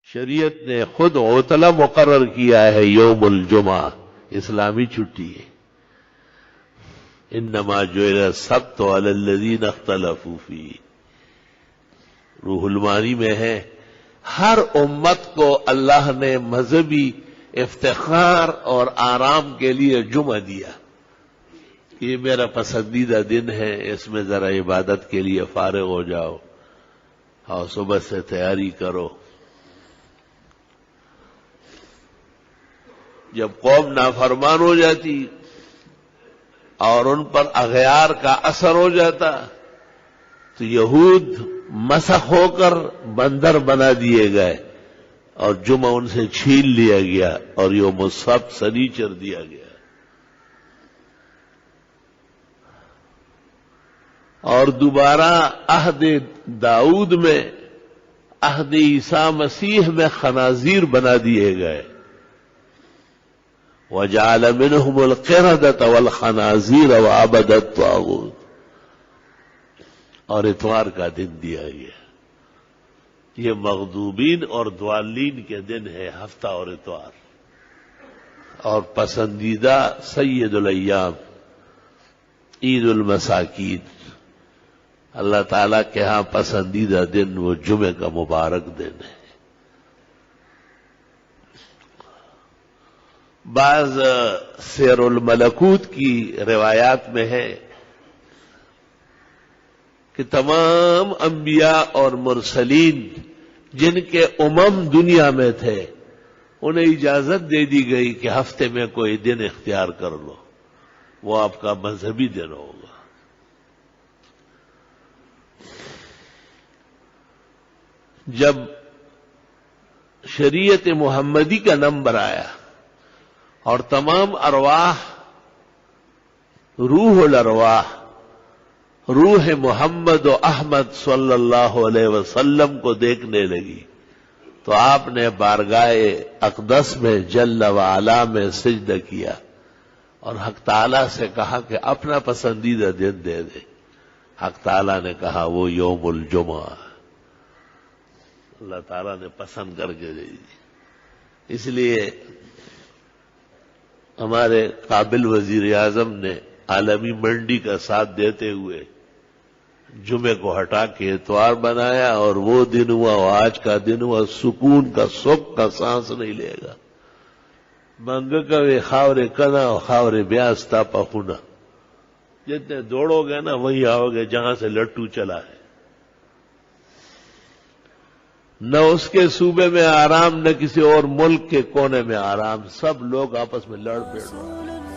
شریعت نے خود عطلہ مقرر کیا ہے یوم الجمعہ، اسلامی چھٹی ہے۔ انما جعل السبت علی الذین اختلفوا فیہ، روح المعانی میں ہے ہر امت کو اللہ نے مذہبی افتخار اور آرام کے لیے جمعہ دیا، یہ میرا پسندیدہ دن ہے، اس میں ذرا عبادت کے لیے فارغ ہو جاؤ اور صبح سے تیاری کرو۔ جب قوم نافرمان ہو جاتی اور ان پر اغیار کا اثر ہو جاتا تو یہود مسخ ہو کر بندر بنا دیے گئے اور جمعہ ان سے چھین لیا گیا اور یوم السبت سنیچر دیا گیا۔ اور دوبارہ عہد داؤد میں، عہد عیسیٰ مسیح میں خنازیر بنا دیے گئے۔ وَجَعَلَ مِنْهُمُ الْقِرَدَةَ وَالْخَنَازِيرَ وَعَبَدَ الطَّاغُوتَ، اور اتوار کا دن دیا گیا۔ یہ مغضوبین اور ضالین کے دن ہے، ہفتہ اور اتوار، اور پسندیدہ سید الایام عید المساکین، اللہ تعالیٰ کے ہاں پسندیدہ دن وہ جمعے کا مبارک دن ہے۔ بعض سیر الملکوت کی روایات میں ہے کہ تمام انبیاء اور مرسلین جن کے دنیا میں تھے انہیں اجازت دے دی گئی کہ ہفتے میں کوئی دن اختیار کر لو، وہ آپ کا مذہبی دن ہوگا۔ جب شریعت محمدی کا نمبر آیا اور تمام ارواح، روح الارواح، روح محمد و احمد صلی اللہ علیہ وسلم کو دیکھنے لگی تو آپ نے بارگاہ اقدس میں جل وعلا میں سجدہ کیا اور حق تعالیٰ سے کہا کہ اپنا پسندیدہ دن دے دے۔ حق تعالیٰ نے کہا وہ یوم الجمعہ، اللہ تعالیٰ نے پسند کر کے دے دی۔ اس لیے ہمارے قابل وزیر اعظم نے عالمی منڈی کا ساتھ دیتے ہوئے جمعے کو ہٹا کے اتوار بنایا، اور وہ دن ہوا اور آج کا دن ہوا سکون کا، سکھ کا سانس نہیں لے گا۔ منگ کوے خاورے کنا اور خاورے بیاس تاپا خونا، جتنے دوڑو گے نا وہیں آؤ گے جہاں سے لٹو چلا ہے۔ نہ اس کے صوبے میں آرام، نہ کسی اور ملک کے کونے میں آرام، سب لوگ آپس میں لڑ پیڑ رہے ہیں۔